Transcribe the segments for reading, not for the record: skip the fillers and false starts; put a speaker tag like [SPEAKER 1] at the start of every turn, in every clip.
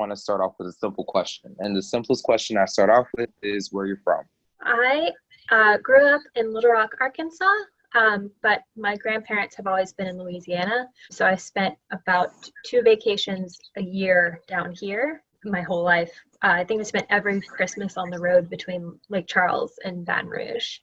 [SPEAKER 1] want to start off with a simple question. And the simplest question I start off with is where you're from.
[SPEAKER 2] I grew up in Little Rock, Arkansas, but my grandparents have always been in Louisiana. So I spent about 2 vacations a year down here my whole life. I think I spent every Christmas on the road between Lake Charles and Baton Rouge.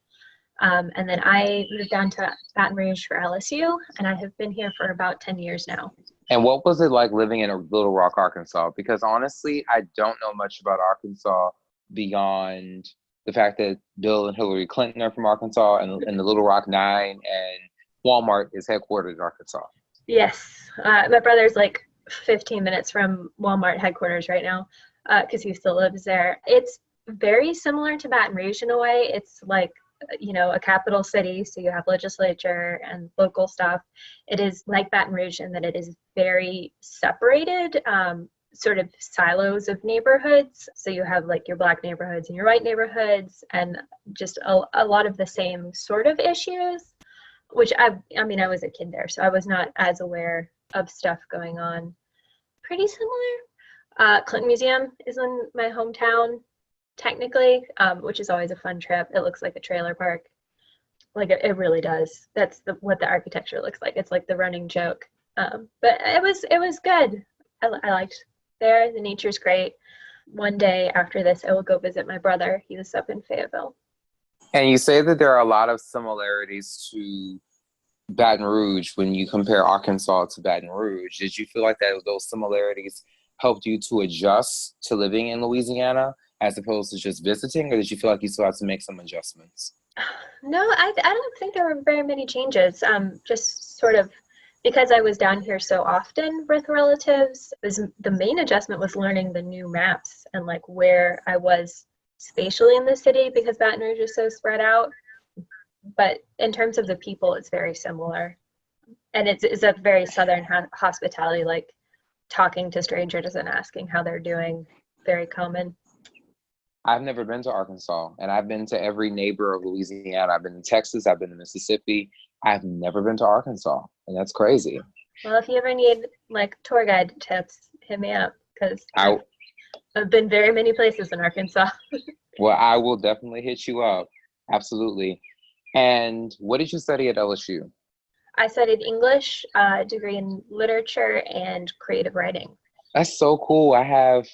[SPEAKER 2] And then I moved down to Baton Rouge for LSU, and I have been here for about 10 years now.
[SPEAKER 1] And what was it like living in Little Rock, Arkansas? Because honestly, I don't know much about Arkansas beyond the fact that Bill and Hillary Clinton are from Arkansas, and the Little Rock Nine, and Walmart is headquartered in Arkansas.
[SPEAKER 2] Yes. My brother's like 15 minutes from Walmart headquarters right now, because he still lives there. It's very similar to Baton Rouge in a way. It's like, you know, a capital city, so you have legislature and local stuff. It is like Baton Rouge in that it is very separated, sort of silos of neighborhoods. So you have like your Black neighborhoods and your white neighborhoods, and just a lot of the same sort of issues, which I mean, I was a kid there, so I was not as aware of stuff going on. Pretty similar. Clinton Museum is in my hometown, technically, which is always a fun trip. It looks like a trailer park. Like it really does. That's what the architecture looks like. It's like the running joke. But it was good. I liked there. The nature's great. One day after this, I will go visit my brother. He was up in Fayetteville.
[SPEAKER 1] And you say that there are a lot of similarities to Baton Rouge when you compare Arkansas to Baton Rouge. Did you feel like that those similarities helped you to adjust to living in Louisiana as opposed to just visiting, or did you feel like you still had to make some adjustments?
[SPEAKER 2] No, I don't think there were very many changes. Just sort of because I was down here so often with relatives, the main adjustment was learning the new maps and like where I was spatially in the city, because Baton Rouge is so spread out. But in terms of the people, it's very similar. And it's a very Southern hospitality, like talking to strangers and asking how they're doing, very common.
[SPEAKER 1] I've never been to Arkansas, and I've been to every neighbor of Louisiana. I've been to Texas, I've been to Mississippi. I've never been to Arkansas, and that's crazy.
[SPEAKER 2] Well, if you ever need like tour guide tips, hit me up, because I've been very many places in Arkansas.
[SPEAKER 1] Well, I will definitely hit you up. Absolutely. And what did you study at LSU?
[SPEAKER 2] I studied English, a degree in literature and creative writing.
[SPEAKER 1] That's so cool. I have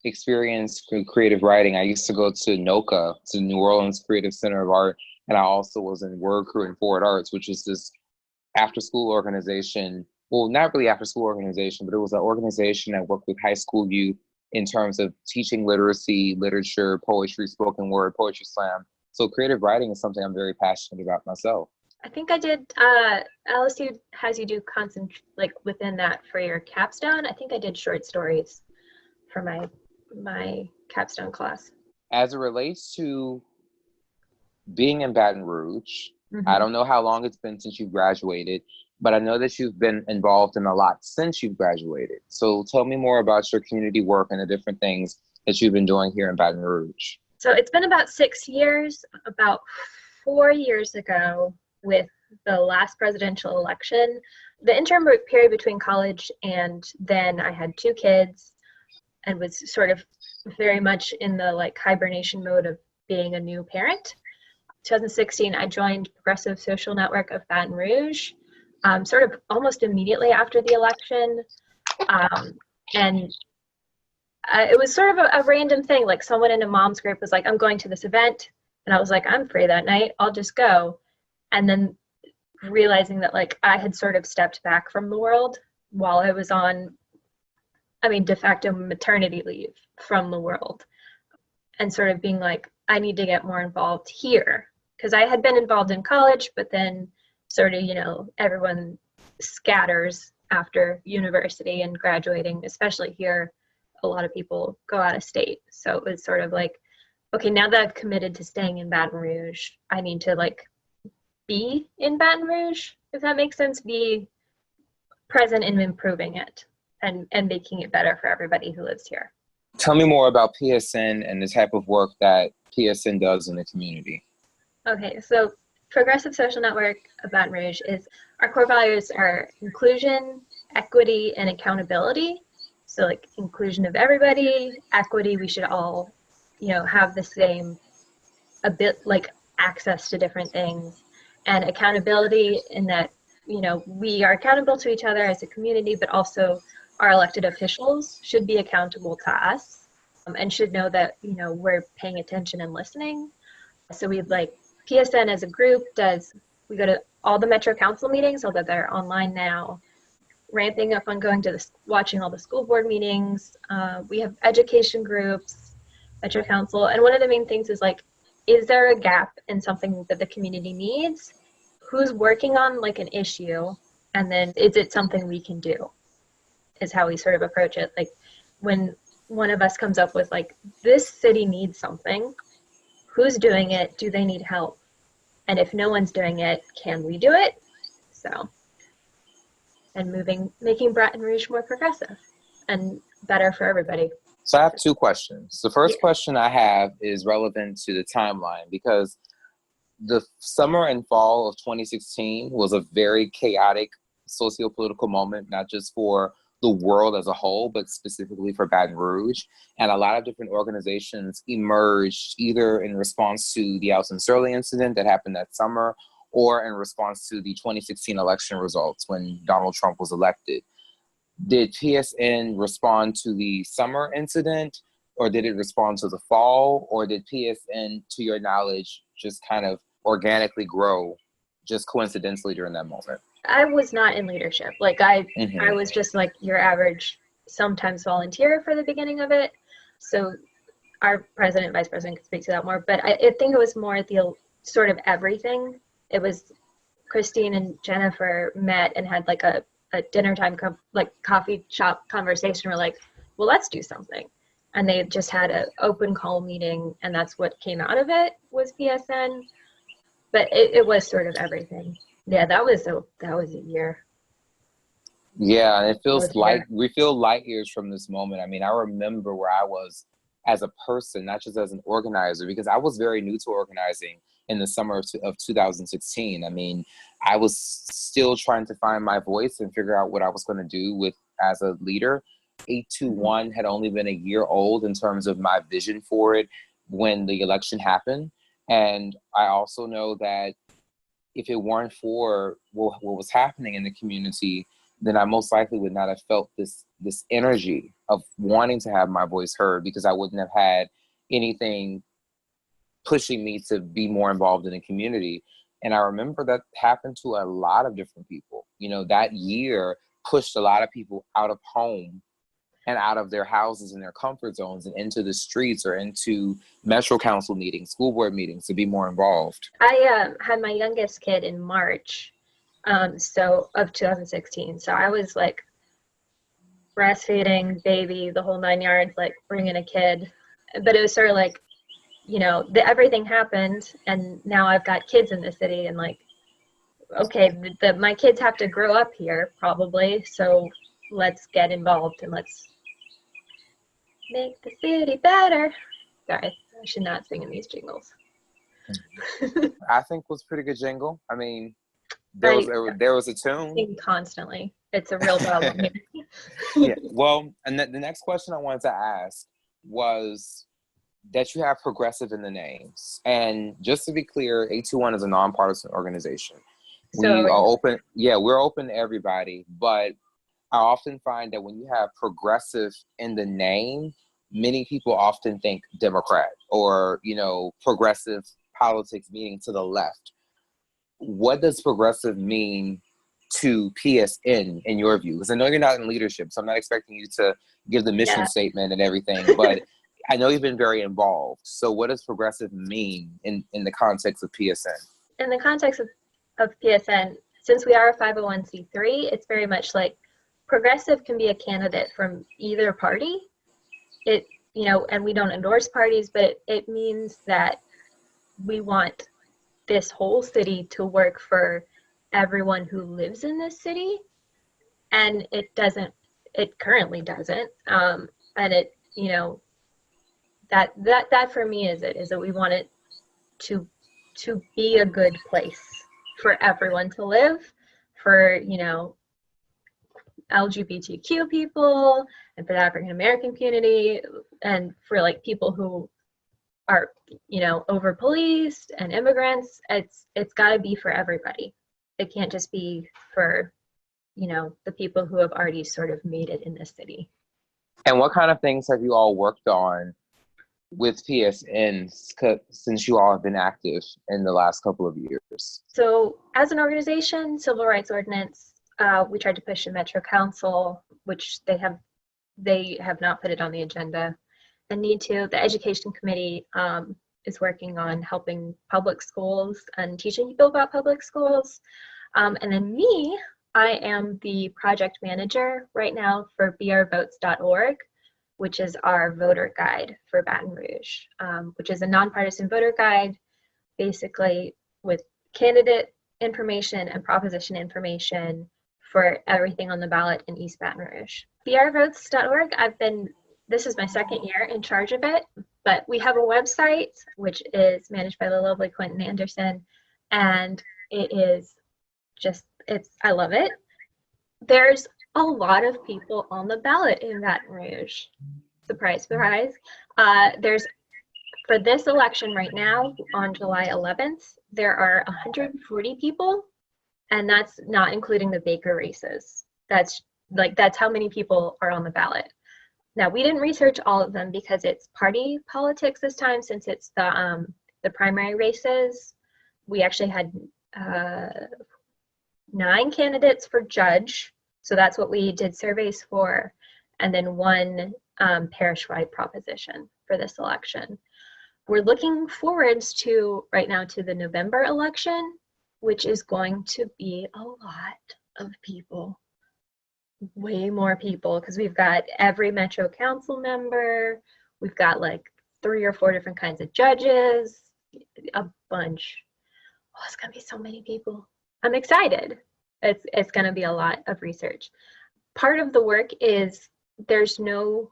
[SPEAKER 1] experience with creative writing. I used to go to NOCA, to New Orleans Creative Center of Art, and I also was in Word Crew and Forward Arts, which is this after-school organization. Well, not really after-school organization, but it was an organization that worked with high school youth in terms of teaching literacy, literature, poetry, spoken word, poetry slam. So creative writing is something I'm very passionate about myself.
[SPEAKER 2] I think I did, LSU has you do like within that for your capstone. I think I did short stories for my capstone class.
[SPEAKER 1] As it relates to being in Baton Rouge,
[SPEAKER 2] Mm-hmm.
[SPEAKER 1] I don't know how long it's been since you graduated, but I know that you've been involved in a lot since you've graduated. So tell me more about your community work and the different things that you've been doing here in Baton Rouge.
[SPEAKER 2] So it's been about 6 years. About 4 years ago, with the last presidential election, the interim period between college and then, I had 2 kids and was sort of very much in the like hibernation mode of being a new parent. 2016, I joined Progressive Social Network of Baton Rouge, sort of almost immediately after the election. And it was sort of a random thing. Like someone in a mom's group was like, I'm going to this event. And I was like, I'm free that night, I'll just go. And then realizing that like I had sort of stepped back from the world while I was on, de facto maternity leave from the world, and sort of being like, I need to get more involved here. Because I had been involved in college, but then sort of, everyone scatters after university and graduating, especially here. A lot of people go out of state. So it was sort of like, okay, now that I've committed to staying in Baton Rouge, I need to like be in Baton Rouge, if that makes sense, be present in improving it and making it better for everybody who lives here.
[SPEAKER 1] Tell me more about PSN and the type of work that PSN does in the community.
[SPEAKER 2] Okay, so Progressive Social Network of Baton Rouge our core values are inclusion, equity, and accountability. So like inclusion of everybody, equity, we should all, have the same access to different things, and accountability in that, we are accountable to each other as a community, but also our elected officials should be accountable to us, and should know that, we're paying attention and listening. So we PSN as a group we go to all the Metro Council meetings, although they're online now, ramping up on going to watching all the school board meetings. We have education groups, Metro Council, and one of the main things is there a gap in something that the community needs? Who's working on an issue? And then is it something we can do? Is how we sort of approach it. When one of us comes up with this city needs something, who's doing it? Do they need help? And if no one's doing it, can we do it? So, and making Baton Rouge more progressive and better for everybody.
[SPEAKER 1] So I have two questions. The first question I have is relevant to the timeline, because the summer and fall of 2016 was a very chaotic socio-political moment, not just for the world as a whole, but specifically for Baton Rouge. And a lot of different organizations emerged either in response to the Alton Sterling incident that happened that summer, or in response to the 2016 election results when Donald Trump was elected. Did PSN respond to the summer incident, or did it respond to the fall, or did PSN, to your knowledge, just kind of organically grow just coincidentally during that moment?
[SPEAKER 2] I was not in leadership. I was just your average, sometimes volunteer for the beginning of it. So our president, vice president could speak to that more, but I think it was more the sort of everything. It was Christine and Jennifer met and had a dinner time, coffee shop conversation. We're well, let's do something. And they just had an open call meeting, and that's what came out of it was PSN. But it was sort of everything. Yeah, that was a year.
[SPEAKER 1] Yeah, and it feels we feel light years from this moment. I mean, I remember where I was as a person, not just as an organizer, because I was very new to organizing in the summer of 2016. I mean, I was still trying to find my voice and figure out what I was going to do as a leader. 821 had only been a year old in terms of my vision for it when the election happened. And I also know that if it weren't for what was happening in the community, then I most likely would not have felt this energy of wanting to have my voice heard, because I wouldn't have had anything pushing me to be more involved in the community. And I remember that happened to a lot of different people. That year pushed a lot of people out of home and out of their houses and their comfort zones and into the streets or into Metro Council meetings, school board meetings, to be more involved.
[SPEAKER 2] I had my youngest kid in March, of 2016. So I was breastfeeding, baby, the whole 9 yards, bringing a kid. But it was sort of everything happened, and now I've got kids in the city, and okay, my kids have to grow up here probably, so let's get involved and let's make the city better. Sorry, I should not sing in these jingles.
[SPEAKER 1] I think it was a pretty good jingle. I mean, there was a tune.
[SPEAKER 2] Sing constantly. It's a real problem here.
[SPEAKER 1] Yeah. Well, and the next question I wanted to ask was that you have progressive in the names. And just to be clear, 821 is a nonpartisan organization. We are open. Yeah, we're open to everybody, but I often find that when you have progressive in the name, many people often think Democrat or, progressive politics, meaning to the left. What does progressive mean to PSN in your view? Because I know you're not in leadership, so I'm not expecting you to give the mission statement and everything, but I know you've been very involved. So what does progressive mean in the context of PSN?
[SPEAKER 2] In the context of PSN, since we are a 501c3, it's very much progressive can be a candidate from either party. And we don't endorse parties, but it means that we want this whole city to work for everyone who lives in this city. And it currently doesn't. And it, that for me is that we want it to be a good place for everyone to live, for, LGBTQ people and for the African American community and for like people who are, you know, over policed and immigrants. It's got to be for everybody. It can't just be for, you know, the people who have already sort of made it in this city.
[SPEAKER 1] And what kind of things have you all worked on with PSNs since you all have been active in the last couple of years?
[SPEAKER 2] So as an organization, Civil Rights Ordinance, we tried to push the Metro Council, which they have not put it on the agenda and need to. The Education Committee is working on helping public schools and teaching people about public schools. And then me, I am the project manager right now for brvotes.org, which is our voter guide for Baton Rouge, which is a nonpartisan voter guide, basically with candidate information and proposition information for everything on the ballot in East Baton Rouge. brvotes.org, this is my second year in charge of it, but we have a website which is managed by the lovely Quentin Anderson, and it is just, I love it. There's a lot of people on the ballot in Baton Rouge. Surprise, surprise. For this election right now, on July 11th, there are 140 people, and that's not including the Baker races. That's how many people are on the ballot. Now, we didn't research all of them because it's party politics this time, since it's the primary races. We actually had 9 candidates for judge, so that's what we did surveys for, and then 1 parish-wide proposition for this election. We're looking forwards right now to the November election, which is going to be a lot of people, way more people, because we've got every Metro Council member, we've got like 3 or 4 different kinds of judges, a bunch. Oh, it's gonna be so many people. I'm excited. It's gonna be a lot of research. Part of the work is there's no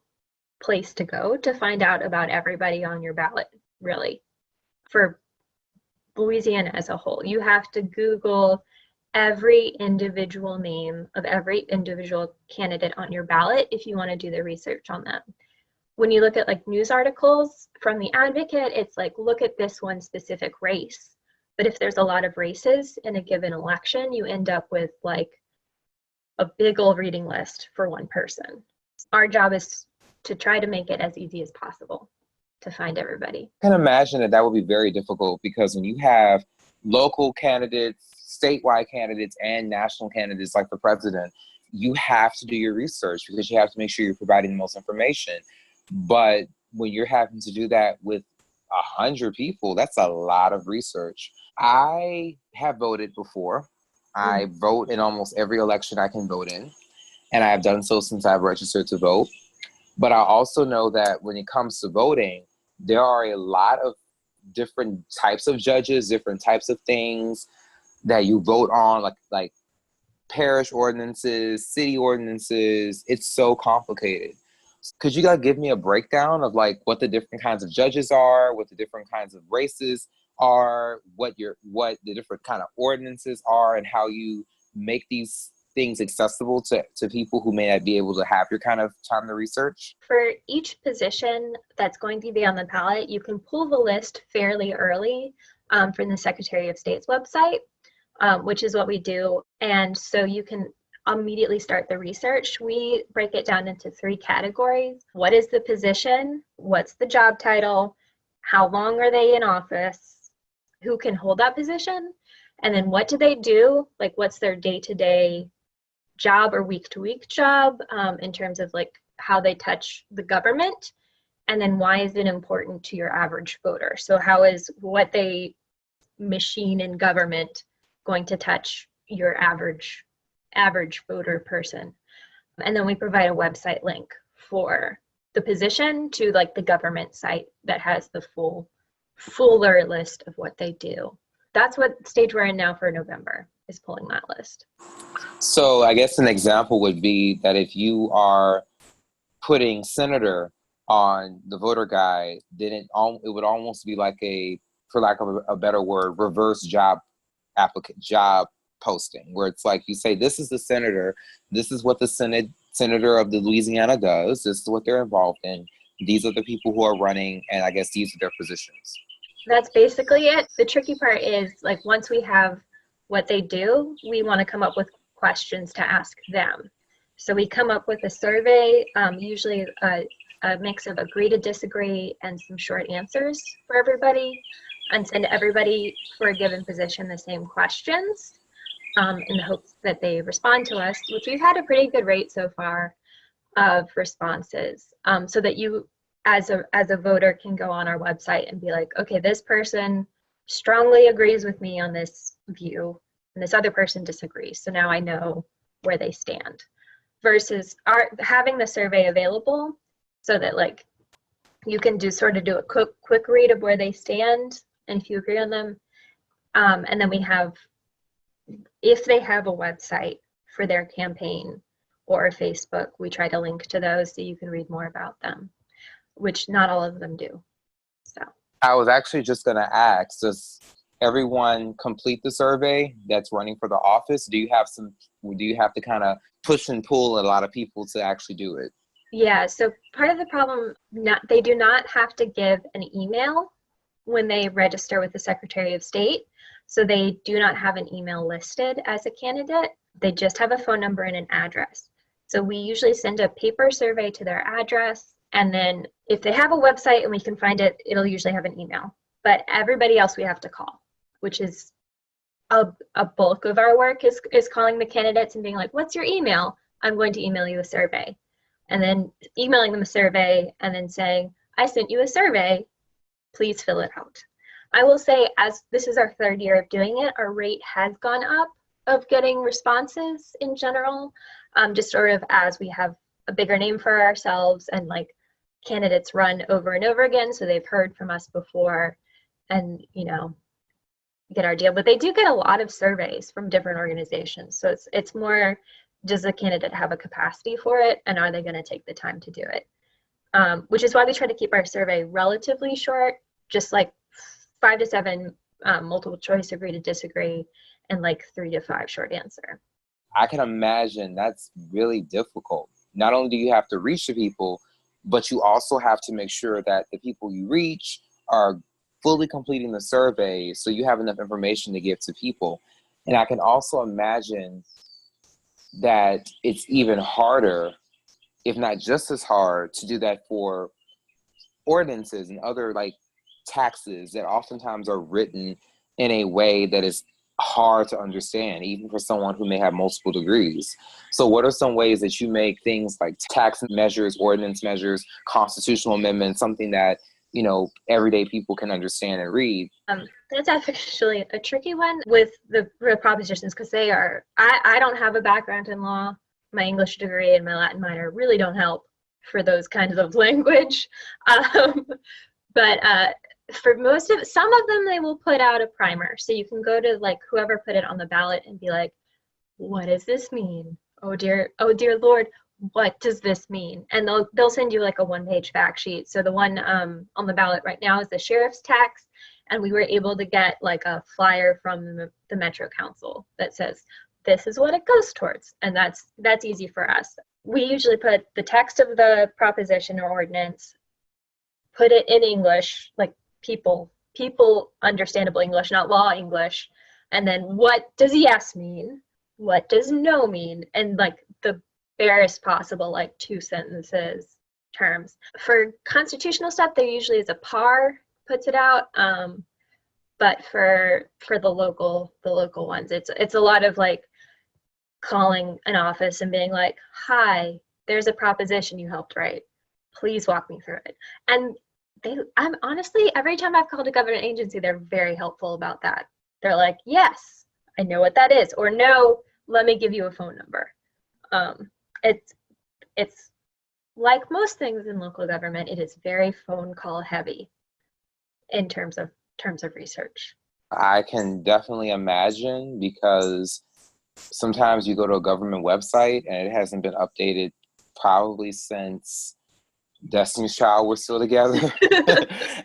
[SPEAKER 2] place to go to find out about everybody on your ballot, really, for Louisiana as a whole. You have to Google every individual name of every individual candidate on your ballot if you want to do the research on them. When you look at like news articles from the Advocate, it's like, look at this one specific race. But if there's a lot of races in a given election, you end up with like a big old reading list for one person. Our job is to try to make it as easy as possible to find everybody.
[SPEAKER 1] I can imagine that would be very difficult, because when you have local candidates, statewide candidates, and national candidates like the president, you have to do your research because you have to make sure you're providing the most information. But when you're having to do that with 100 people, that's a lot of research. I have voted before. I vote in almost every election I can vote in, and I have done so since I've registered to vote. But I also know that when it comes to voting, there are a lot of different types of judges, different types of things that you vote on, like parish ordinances, city ordinances. It's so complicated. Could you guys give me a breakdown of like what the different kinds of judges are, what the different kinds of races are, what the different kind of ordinances are, and how you make these things accessible to people who may not be able to have your kind of time to research?
[SPEAKER 2] For each position that's going to be on the ballot, you can pull the list fairly early from the Secretary of State's website, which is what we do. And so you can immediately start the research. We break it down into 3 categories. What is the position? What's the job title? How long are they in office? Who can hold that position? And then what do they do? Like, what's their day-to-day job or week-to-week job in terms of like how they touch the government? And then why is it important to your average voter? So how is what they machine in government going to touch your average voter person? And then we provide a website link for the position to like the government site that has the fuller list of what they do. That's what stage we're in now for November, is pulling that list.
[SPEAKER 1] So I guess an example would be that if you are putting senator on the voter guide, then it would almost be like a, for lack of a better word, reverse job posting, where it's like you say, this is the senator, this is what the senator of the Louisiana does, this is what they're involved in, these are the people who are running, and I guess these are their positions.
[SPEAKER 2] That's basically it. The tricky part is, like, once we have what they do, we want to come up with questions to ask them. So we come up with a survey, usually a mix of agree to disagree and some short answers for everybody, and send everybody for a given position the same questions, in the hopes that they respond to us, which we've had a pretty good rate so far of responses, so that you as a voter can go on our website and be like, okay, this person strongly agrees with me on this view and this other person disagrees, so now I know where they stand, versus having the survey available so that, like, you can do a quick read of where they stand and if you agree on them, and then we have, if they have a website for their campaign or Facebook, we try to link to those so you can read more about them, which not all of them do. So
[SPEAKER 1] I was actually just going to ask, does everyone complete the survey that's running for the office? Do you have to kind of push and pull a lot of people to actually do it?
[SPEAKER 2] Yeah, so part of the problem, they do not have to give an email when they register with the Secretary of State. So they do not have an email listed as a candidate. They just have a phone number and an address. So we usually send a paper survey to their address, and then if they have a website and we can find it, it'll usually have an email. But everybody else we have to call, which is a bulk of our work is calling the candidates and being like, what's your email? I'm going to email you a survey. And then emailing them a survey and then saying, I sent you a survey, please fill it out. I will say, as this is our third year of doing it, our rate has gone up of getting responses in general, just sort of as we have a bigger name for ourselves, and like candidates run over and over again, so they've heard from us before and, you know, get our deal. But they do get a lot of surveys from different organizations, so it's more, does the candidate have a capacity for it, and are they going to take the time to do it? Which is why we try to keep our survey relatively short, just like 5 to 7 multiple choice, agree to disagree, and like 3 to 5 short answer.
[SPEAKER 1] I can imagine that's really difficult. Not only do you have to reach the people, but you also have to make sure that the people you reach are fully completing the survey so you have enough information to give to people. And I can also imagine that it's even harder, if not just as hard, to do that for ordinances and other like taxes that oftentimes are written in a way that is hard to understand, even for someone who may have multiple degrees. So what are some ways that you make things like tax measures, ordinance measures, constitutional amendments, something that, you know, everyday people can understand and read?
[SPEAKER 2] That's actually a tricky one with the propositions, because they are, I don't have a background in law. My English degree and my Latin minor really don't help for those kinds of language. But for some of them, they will put out a primer. So you can go to like whoever put it on the ballot and be like, what does this mean? Oh dear Lord, what does this mean? And they'll send you like a 1-page fact sheet. So the one on the ballot right now is the sheriff's tax. And we were able to get like a flyer from the Metro Council that says, this is what it goes towards. And that's easy for us. We usually put the text of the proposition or ordinance, put it in English, like people understandable English, not law English. And then what does yes mean? What does no mean? And like the barest possible, like 2 sentences terms. For constitutional stuff, there usually is a PAR puts it out. But for the local ones, it's a lot of like calling an office and being like, hi, there's a proposition you helped write. Please walk me through it. And I'm honestly, every time I've called a government agency, they're very helpful about that. They're like, yes, I know what that is. Or no, let me give you a phone number. It's like most things in local government, it is very phone call heavy in terms of research.
[SPEAKER 1] I can definitely imagine, because sometimes you go to a government website and it hasn't been updated probably since Destiny's Child were still together.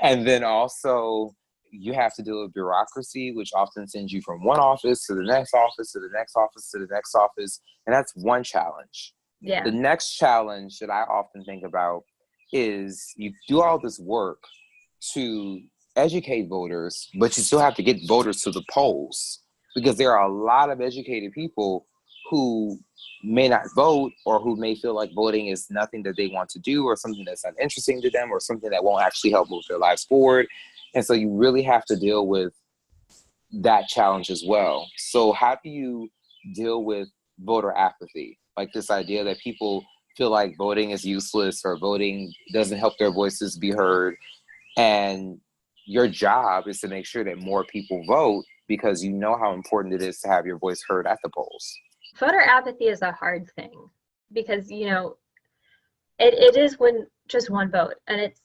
[SPEAKER 1] And then also you have to deal with bureaucracy, which often sends you from one office to the next office to the next office to the next office. And that's one challenge.
[SPEAKER 2] Yeah.
[SPEAKER 1] The next challenge that I often think about is you do all this work to educate voters, but you still have to get voters to the polls, because there are a lot of educated people who may not vote, or who may feel like voting is nothing that they want to do, or something that's not interesting to them, or something that won't actually help move their lives forward. And so you really have to deal with that challenge as well. So how do you deal with voter apathy? Like this idea that people feel like voting is useless, or voting doesn't help their voices be heard. And your job is to make sure that more people vote, because you know how important it is to have your voice heard at the polls.
[SPEAKER 2] Voter apathy is a hard thing, because, you know, it is when just one vote. And it's,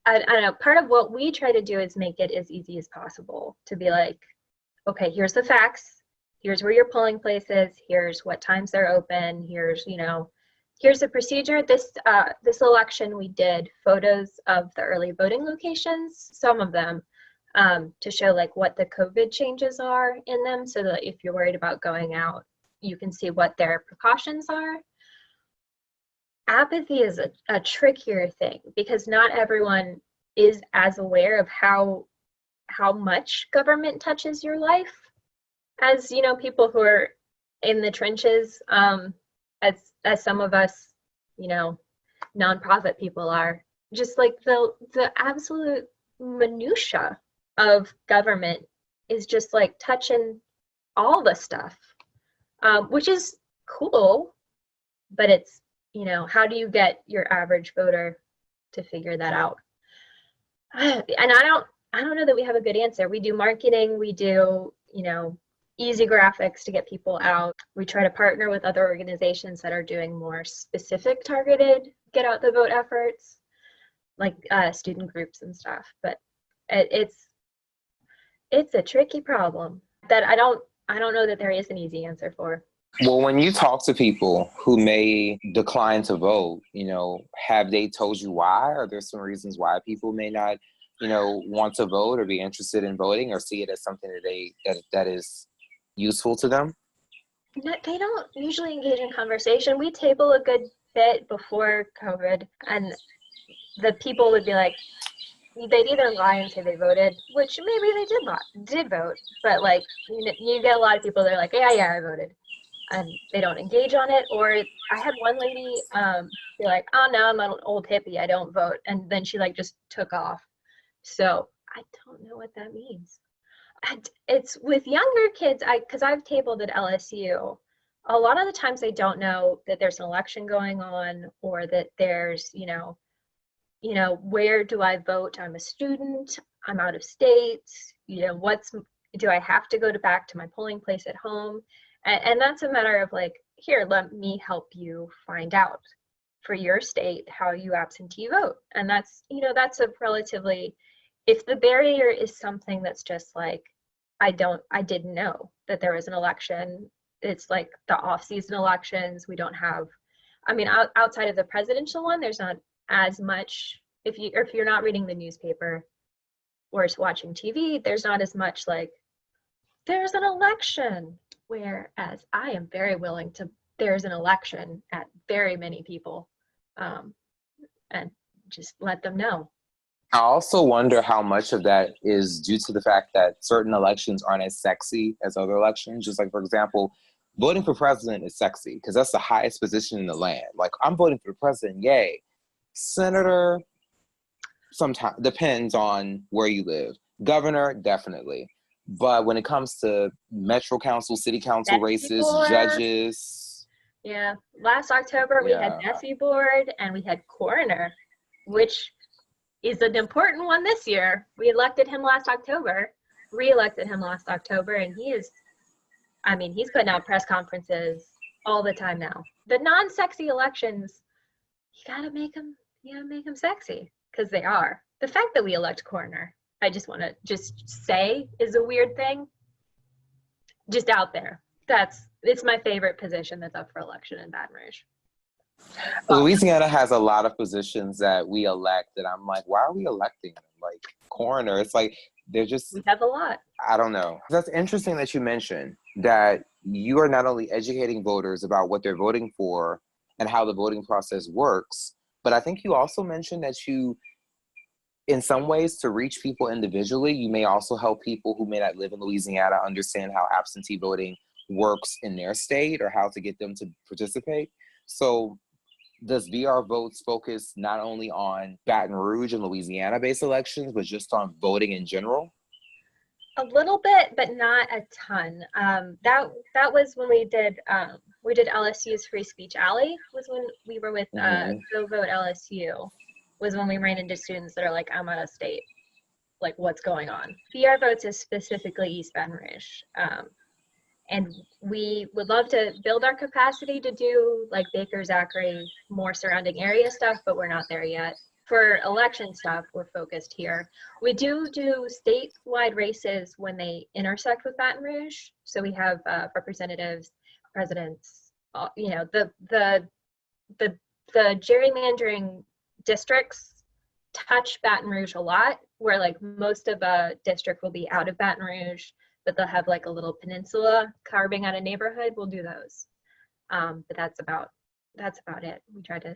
[SPEAKER 2] I don't know, part of what we try to do is make it as easy as possible to be like, okay, here's the facts. Here's where your polling place is. Here's what times they're open. Here's, you know, here's the procedure. This election, we did photos of the early voting locations, some of them, to show like what the COVID changes are in them, so that if you're worried about going out, you can see what their precautions are. Apathy is a trickier thing, because not everyone is as aware of how much government touches your life as, you know, people who are in the trenches, as some of us, you know, nonprofit people are. Just like the absolute minutia of government is just like touching all the stuff, which is cool, but it's, you know, how do you get your average voter to figure that out? And I don't know that we have a good answer. We do marketing, we do, you know, easy graphics to get people out. We try to partner with other organizations that are doing more specific targeted get out the vote efforts, like student groups and stuff. But it's a tricky problem that I don't know that there is an easy answer for.
[SPEAKER 1] Well, when you talk to people who may decline to vote, you know, have they told you why? Are there some reasons why people may not, you know, want to vote or be interested in voting, or see it as something that is useful to them?
[SPEAKER 2] No, they don't usually engage in conversation. We table a good bit before COVID, and the people would be like, they'd either lie and say they voted, which maybe they did vote, but like you get a lot of people that are like, yeah, I voted, and they don't engage on it. Or I had one lady be like, oh no, I'm an old hippie, I don't vote, and then she like just took off. So I don't know what that means. It's with younger kids, because I've tabled at LSU, a lot of the times they don't know that there's an election going on, or that there's, you know, where do I vote? I'm a student, I'm out of state, you know, do I have to go back to my polling place at home? And that's a matter of like, here, let me help you find out for your state how you absentee vote. And that's, you know, that's a relatively, if the barrier is something that's just like, I didn't know that there was an election. It's like the off-season elections. We don't have, I mean, outside of the presidential one, there's not as much, if you're not reading the newspaper or watching TV, there's not as much like, there's an election. Whereas I am very willing to, there's an election at very many people, and just let them know.
[SPEAKER 1] I also wonder how much of that is due to the fact that certain elections aren't as sexy as other elections. Just like, for example, voting for president is sexy because that's the highest position in the land. Like, I'm voting for the president, yay. Senator, sometimes, depends on where you live. Governor, definitely. But when it comes to Metro Council, City Council races, judges.
[SPEAKER 2] Yeah, last October we had Bessie Board and we had coroner, which is an important one this year. We elected him last October, re-elected him last October, and he's putting out press conferences all the time now. The non-sexy elections, you gotta make them sexy, because they are. The fact that we elect coroner, I just want to just say, is a weird thing. Just out there. It's my favorite position that's up for election in Baton Rouge.
[SPEAKER 1] Louisiana has a lot of positions that we elect that I'm like, why are we electing them? Like coroner, it's like They're just,
[SPEAKER 2] We have a lot.
[SPEAKER 1] I don't know. That's interesting that you mentioned that you are not only educating voters about what they're voting for and how the voting process works, but I think you also mentioned that you, in some ways, to reach people individually, you may also help people who may not live in Louisiana understand how absentee voting works in their state or how to get them to participate. So does VR Votes focus not only on Baton Rouge and Louisiana-based elections, but just on voting in general?
[SPEAKER 2] A little bit, but not a ton. That was when we did LSU's Free Speech Alley. Was when we were with Go Vote LSU. Was when we ran into students that are like, I'm out of state. Like, what's going on? VR Votes is specifically East Baton Rouge. And we would love to build our capacity to do like Baker, Zachary, more surrounding area stuff, but we're not there yet. For election stuff, we're focused here. We do statewide races when they intersect with Baton Rouge. So we have representatives, presidents, the gerrymandering districts touch Baton Rouge a lot, where like most of a district will be out of Baton Rouge, but they'll have like a little peninsula carving out a neighborhood. We'll do those. But that's about it. We try to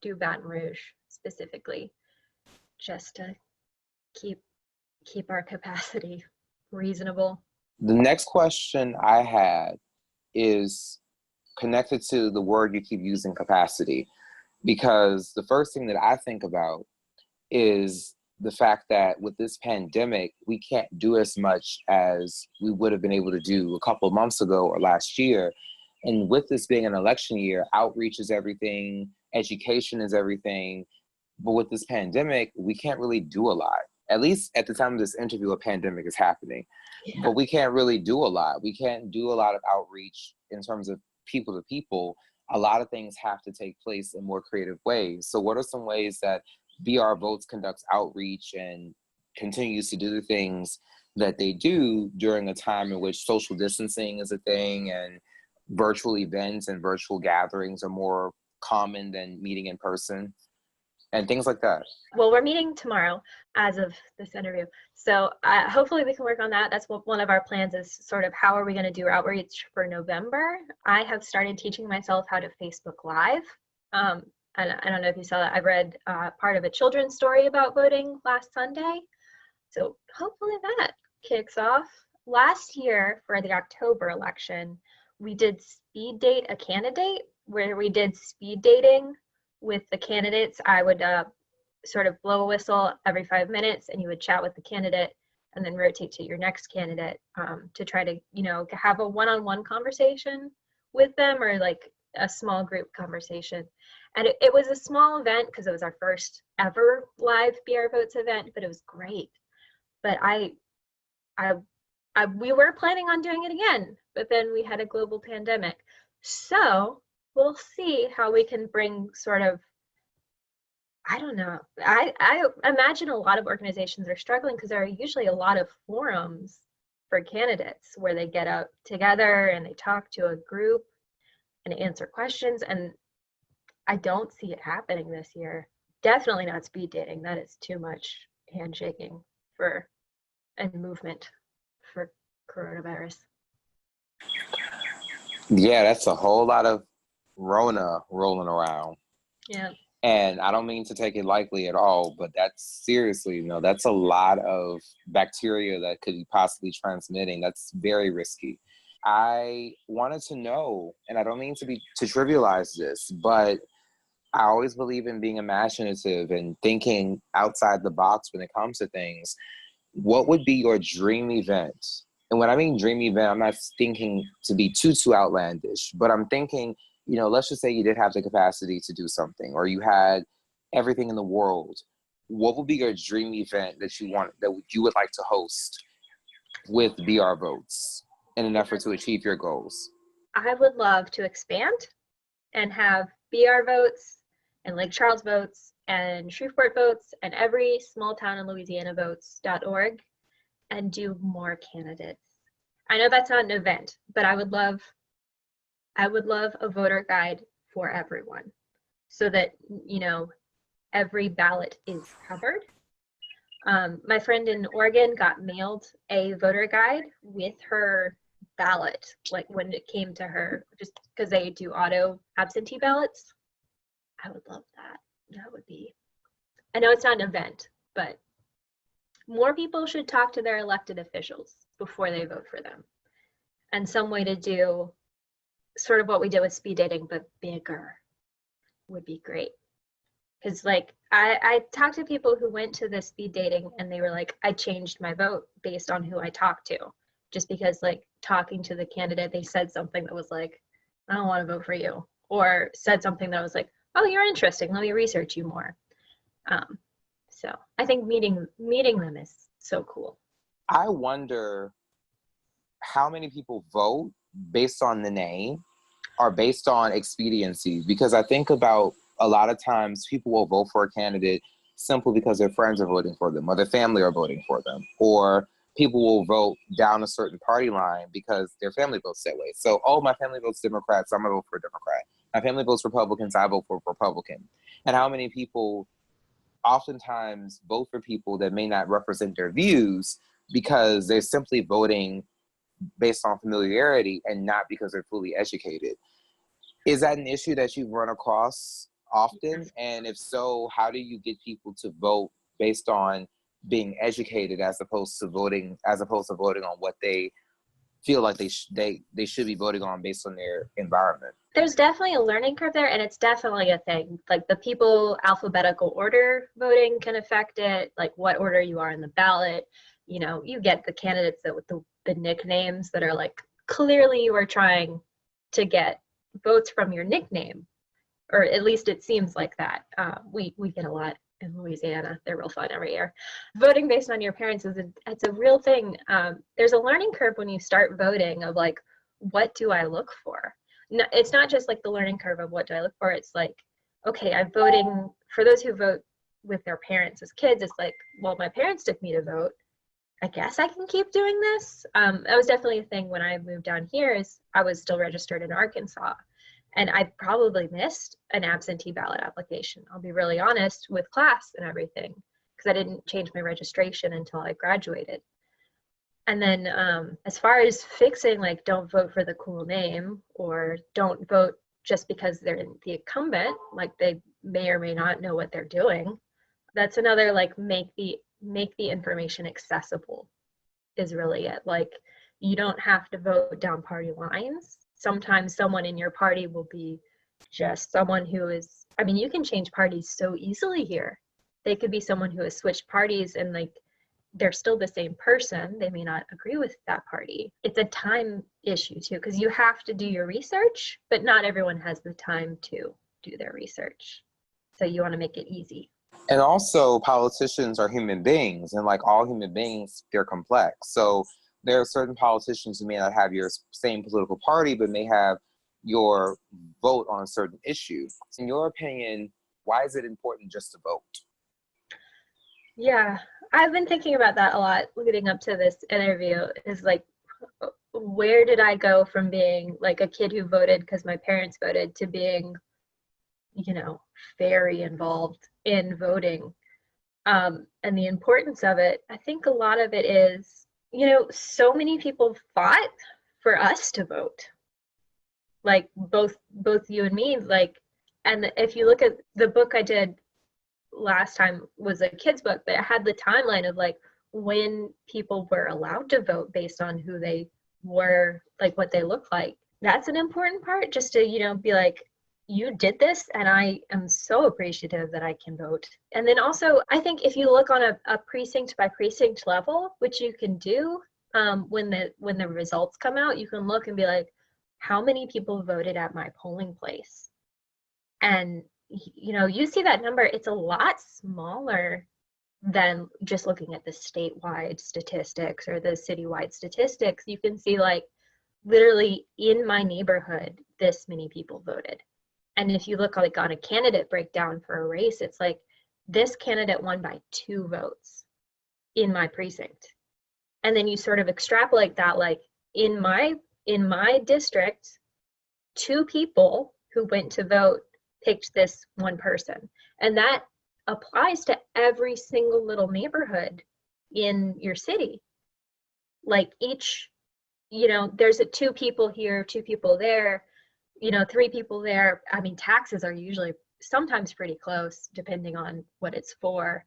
[SPEAKER 2] do Baton Rouge specifically just to keep our capacity reasonable.
[SPEAKER 1] The next question I had is connected to the word you keep using, capacity, because the first thing that I think about is the fact that with this pandemic, we can't do as much as we would have been able to do a couple of months ago or last year. And with this being an election year, outreach is everything, education is everything. But with this pandemic, we can't really do a lot. At least at the time of this interview, a pandemic is happening. Yeah. But we can't really do a lot. We can't do a lot of outreach in terms of people to people. A lot of things have to take place in more creative ways. So what are some ways that VR Votes conducts outreach and continues to do the things that they do during a time in which social distancing is a thing and virtual events and virtual gatherings are more common than meeting in person and things like that?
[SPEAKER 2] Well, we're meeting tomorrow as of this interview. So hopefully we can work on that. That's one of our plans, is sort of how are we going to do outreach for November. I have started teaching myself how to Facebook Live. And I don't know if you saw that. I read part of a children's story about voting last Sunday. So hopefully that kicks off. Last year for the October election, we did speed date a candidate, where we did speed dating with the candidates. I would sort of blow a whistle every 5 minutes and you would chat with the candidate and then rotate to your next candidate to try to, have a one-on-one conversation with them, or like a small group conversation. And it was a small event because it was our first ever live VR Votes event, but it was great. But we were planning on doing it again, but then we had a global pandemic. So we'll see how we can bring sort of, I don't know. I imagine a lot of organizations are struggling because there are usually a lot of forums for candidates where they get out together and they talk to a group and answer questions. And I don't see it happening this year. Definitely not speed dating. That is too much handshaking and movement for coronavirus.
[SPEAKER 1] Yeah, that's a whole lot of Rona rolling around.
[SPEAKER 2] Yeah.
[SPEAKER 1] And I don't mean to take it lightly at all, but that's seriously, that's a lot of bacteria that could be possibly transmitting. That's very risky. I wanted to know, and I don't mean to trivialize this, but I always believe in being imaginative and thinking outside the box when it comes to things. What would be your dream event? And when I mean dream event, I'm not thinking to be too outlandish, but I'm thinking, let's just say you did have the capacity to do something, or you had everything in the world. What would be your dream event that you would like to host with VR Votes in an effort to achieve your goals?
[SPEAKER 2] I would love to expand and have VR Votes and Lake Charles Votes and Shreveport Votes and every small town in Louisiana votes.org and do more candidates. I know that's not an event, but I would love a voter guide for everyone so that, every ballot is covered. My friend in Oregon got mailed a voter guide with her ballot, like when it came to her, just because they do auto absentee ballots. I would love that. That would be, I know it's not an event, but more people should talk to their elected officials before they vote for them. And some way to do sort of what we did with speed dating, but bigger would be great. Because like I talked to people who went to the speed dating and they were like, I changed my vote based on who I talked to. Just because like talking to the candidate, they said something that was like, I don't want to vote for you. Or said something that was like, oh, you're interesting. Let me research you more. So I think meeting them is so cool.
[SPEAKER 1] I wonder how many people vote based on the name or based on expediency, because I think about a lot of times people will vote for a candidate simply because their friends are voting for them or their family are voting for them, or people will vote down a certain party line because their family votes that way. So, oh, my family votes Democrat, so I'm gonna vote for a Democrat. My family votes Republican, so I vote for Republican. And how many people oftentimes vote for people that may not represent their views because they're simply voting based on familiarity and not because they're fully educated. Is that an issue that you've run across often? And if so, how do you get people to vote based on being educated as opposed to voting on what they feel like they should be voting on based on their environment?
[SPEAKER 2] There's definitely a learning curve there, and it's definitely a thing. Like the people alphabetical order voting can affect it, like what order you are in the ballot. You know, you get the candidates that with the nicknames that are like, clearly you are trying to get votes from your nickname, or at least it seems like that. We get a lot in Louisiana. They're real fun every year. Voting based on your parents it's a real thing. There's a learning curve when you start voting of like, what do I look for? No, it's not just like the learning curve of what do I look for. It's like, okay, I'm voting for those who vote with their parents as kids. It's like, well, my parents took me to vote. I guess I can keep doing this. That was definitely a thing when I moved down here. Is I was still registered in Arkansas, and I probably missed an absentee ballot application. I'll be really honest, with class and everything, because I didn't change my registration until I graduated. And then as far as fixing, like, don't vote for the cool name or don't vote just because they're the incumbent, like they may or may not know what they're doing. That's another, like, make the information accessible is really it. Like, you don't have to vote down party lines. Sometimes someone in your party will be just someone who is, I mean, you can change parties so easily here. They could be someone who has switched parties and like they're still the same person. They may not agree with that party. It's a time issue too, because you have to do your research, but not everyone has the time to do their research. So you want to make it easy.
[SPEAKER 1] And also, politicians are human beings, and like all human beings, they're complex. So there are certain politicians who may not have your same political party, but may have your vote on a certain issue. In your opinion, why is it important just to vote?
[SPEAKER 2] Yeah, I've been thinking about that a lot leading up to this interview. Is like, where did I go from being like a kid who voted because my parents voted to being, you know, very involved in voting, and the importance of it. I think a lot of it is, you know, so many people fought for us to vote, like both you and me, like, and if you look at the book I did last time was a kid's book, but it had the timeline of like when people were allowed to vote based on who they were, like what they looked like. That's an important part, just to, you know, be like, you did this and I am so appreciative that I can vote. And then also, I think if you look on a precinct by precinct level, which you can do when the results come out, you can look and be like, how many people voted at my polling place? And, you know, you see that number, it's a lot smaller than just looking at the statewide statistics or the citywide statistics. You can see like literally in my neighborhood, this many people voted. And if you look like on a candidate breakdown for a race, it's like this candidate won by 2 votes in my precinct. And then you sort of extrapolate that, like in my district, 2 people who went to vote picked this one person. And that applies to every single little neighborhood in your city. Like each, there's 2 people here, 2 people there, 3 people there. I mean, taxes are usually sometimes pretty close depending on what it's for.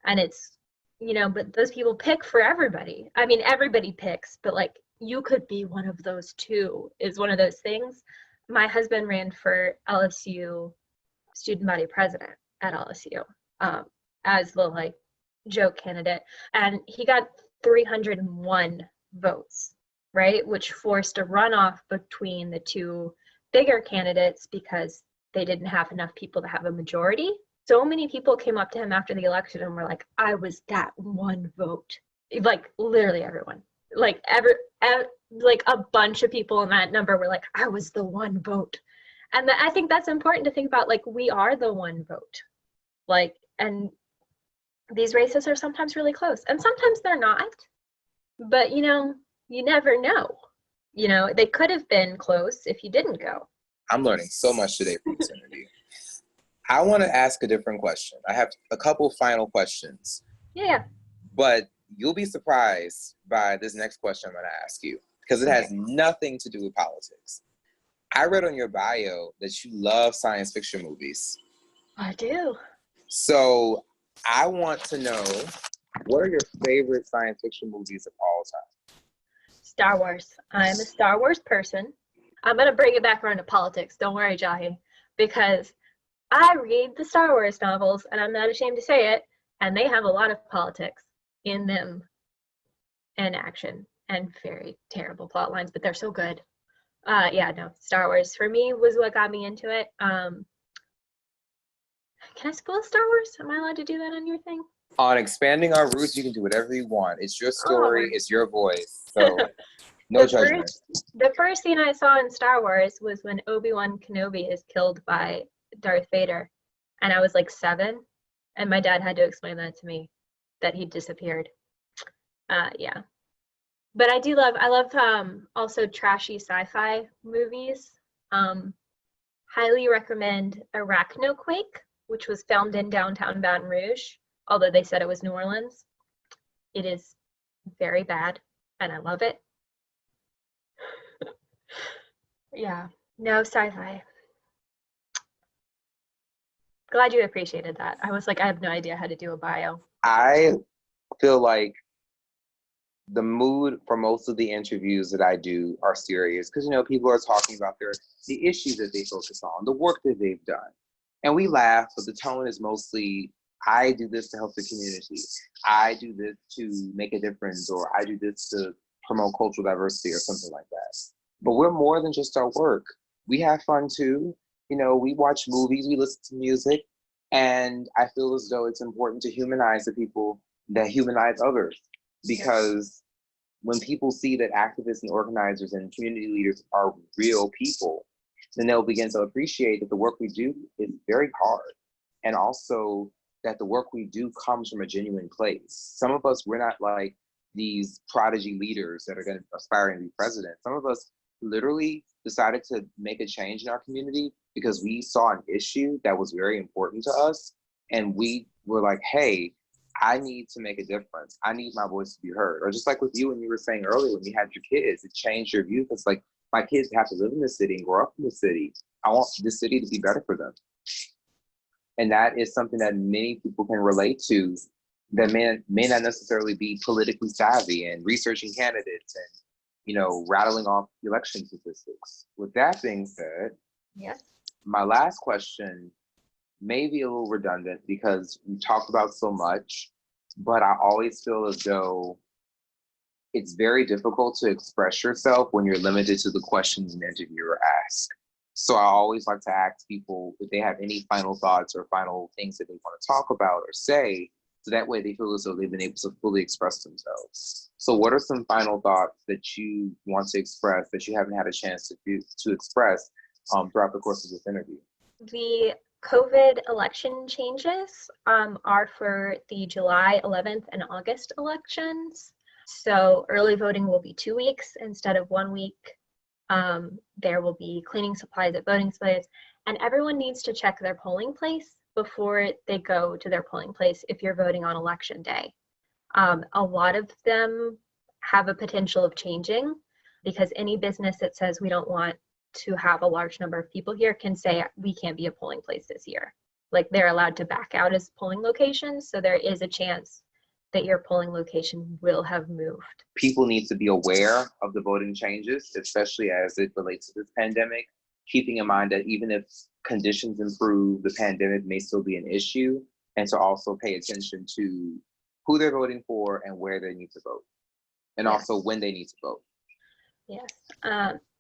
[SPEAKER 2] And it's, but those people pick for everybody. I mean, everybody picks, but like you could be one of those 2 is one of those things. My husband ran for LSU student body president at LSU as the like joke candidate, and he got 301 votes, right, which forced a runoff between the 2 bigger candidates because they didn't have enough people to have a majority. So many people came up to him after the election and were like, I was that 1 vote. Like literally everyone, like like a bunch of people in that number were like, I was the 1 vote. And I think that's important to think about, like, we are the 1 vote. Like, and these races are sometimes really close and sometimes they're not, but you never know. They could have been close if you didn't go.
[SPEAKER 1] I'm learning so much today from this interview. I want to ask a different question. I have a couple final questions.
[SPEAKER 2] Yeah.
[SPEAKER 1] But you'll be surprised by this next question I'm going to ask you because it has nothing to do with politics. I read on your bio that you love science fiction movies.
[SPEAKER 2] I do.
[SPEAKER 1] So I want to know, what are your favorite science fiction movies of all time?
[SPEAKER 2] Star Wars. I'm a Star Wars person. I'm going to bring it back around to politics. Don't worry, Jahi, because I read the Star Wars novels, and I'm not ashamed to say it, and they have a lot of politics in them and action and very terrible plot lines, but they're so good. Star Wars for me was what got me into it. Can I spoil Star Wars? Am I allowed to do that on your thing?
[SPEAKER 1] On Expanding Our Roots, you can do whatever you want. It's your story, it's your voice, so no judgment.
[SPEAKER 2] The first scene I saw in Star Wars was when Obi-Wan Kenobi is killed by Darth Vader, and I was like 7, and my dad had to explain that to me, that he disappeared. But I love also trashy sci-fi movies. Highly recommend Arachnoquake, which was filmed in downtown Baton Rouge, although they said it was New Orleans. It is very bad, and I love it. Yeah, no sci-fi. Glad you appreciated that. I was like, I have no idea how to do a bio.
[SPEAKER 1] I feel like the mood for most of the interviews that I do are serious because, people are talking about the issues that they focus on, the work that they've done. And we laugh, but the tone is mostly, I do this to help the community. I do this to make a difference, or I do this to promote cultural diversity or something like that. But we're more than just our work. We have fun too. We watch movies, we listen to music, and I feel as though it's important to humanize the people that humanize others. Because when people see that activists and organizers and community leaders are real people, then they'll begin to appreciate that the work we do is very hard. And also that the work we do comes from a genuine place. Some of us, we're not like these prodigy leaders that are going to aspire to be president. Some of us literally decided to make a change in our community because we saw an issue that was very important to us. And we were like, hey, I need to make a difference. I need my voice to be heard. Or just like with you, when you were saying earlier, when you had your kids, it changed your view. It's like, my kids have to live in the city and grow up in the city. I want this city to be better for them. And that is something that many people can relate to that may not necessarily be politically savvy and researching candidates and, rattling off election statistics. With that being said,
[SPEAKER 2] yes,
[SPEAKER 1] my last question may be a little redundant because we talked about so much, but I always feel as though it's very difficult to express yourself when you're limited to the questions an interviewer asks. So I always like to ask people if they have any final thoughts or final things that they want to talk about or say, so that way they feel as though they've been able to fully express themselves. So what are some final thoughts that you want to express that you haven't had a chance to express throughout the course of this interview?
[SPEAKER 2] The COVID election changes are for the July 11th and August elections. So early voting will be 2 weeks instead of 1 week. There will be cleaning supplies at voting sites, and everyone needs to check their polling place before they go to their polling place if you're voting on election day. A lot of them have a potential of changing, because any business that says we don't want to have a large number of people here can say we can't be a polling place this year. Like, they're allowed to back out as polling locations, so there is a chance that your polling location will have moved.
[SPEAKER 1] People need to be aware of the voting changes, especially as it relates to this pandemic, keeping in mind that even if conditions improve, the pandemic may still be an issue, and to also pay attention to who they're voting for and where they need to vote, and also when they need to vote.
[SPEAKER 2] Yes.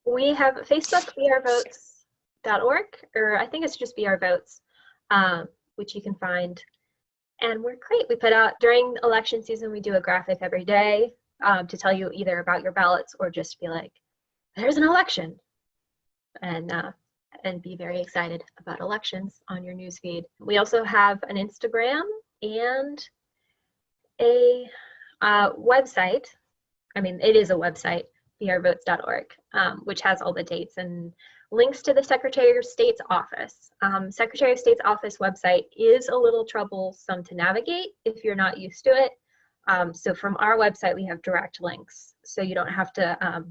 [SPEAKER 2] We have Facebook, brvotes.org, or I think it's just brvotes, which you can find. And we're great. We put out, during election season, we do a graphic every day to tell you either about your ballots or just be like, there's an election. And be very excited about elections on your newsfeed. We also have an Instagram and a website. I mean, it is a website, brvotes.org, which has all the dates and links to the Secretary of State's office. Secretary of State's office website is a little troublesome to navigate if you're not used to it. So from our website, we have direct links. So you don't have to,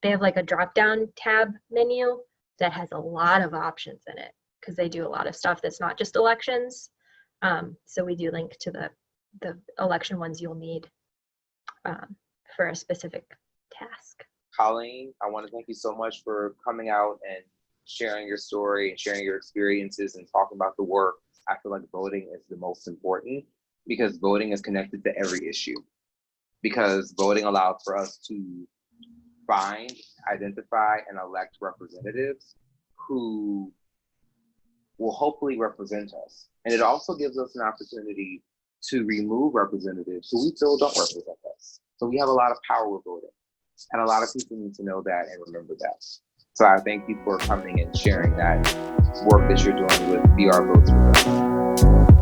[SPEAKER 2] they have like a drop-down tab menu that has a lot of options in it, because they do a lot of stuff that's not just elections. So we do link to the election ones you'll need for a specific task.
[SPEAKER 1] Colleen, I want to thank you so much for coming out and sharing your story and sharing your experiences and talking about the work. I feel like voting is the most important, because voting is connected to every issue. Because voting allows for us to find, identify, and elect representatives who will hopefully represent us. And it also gives us an opportunity to remove representatives who we feel don't represent us. So we have a lot of power with voting. And a lot of people need to know that and remember that. So I thank you for coming and sharing that work that you're doing with BR Votes with us.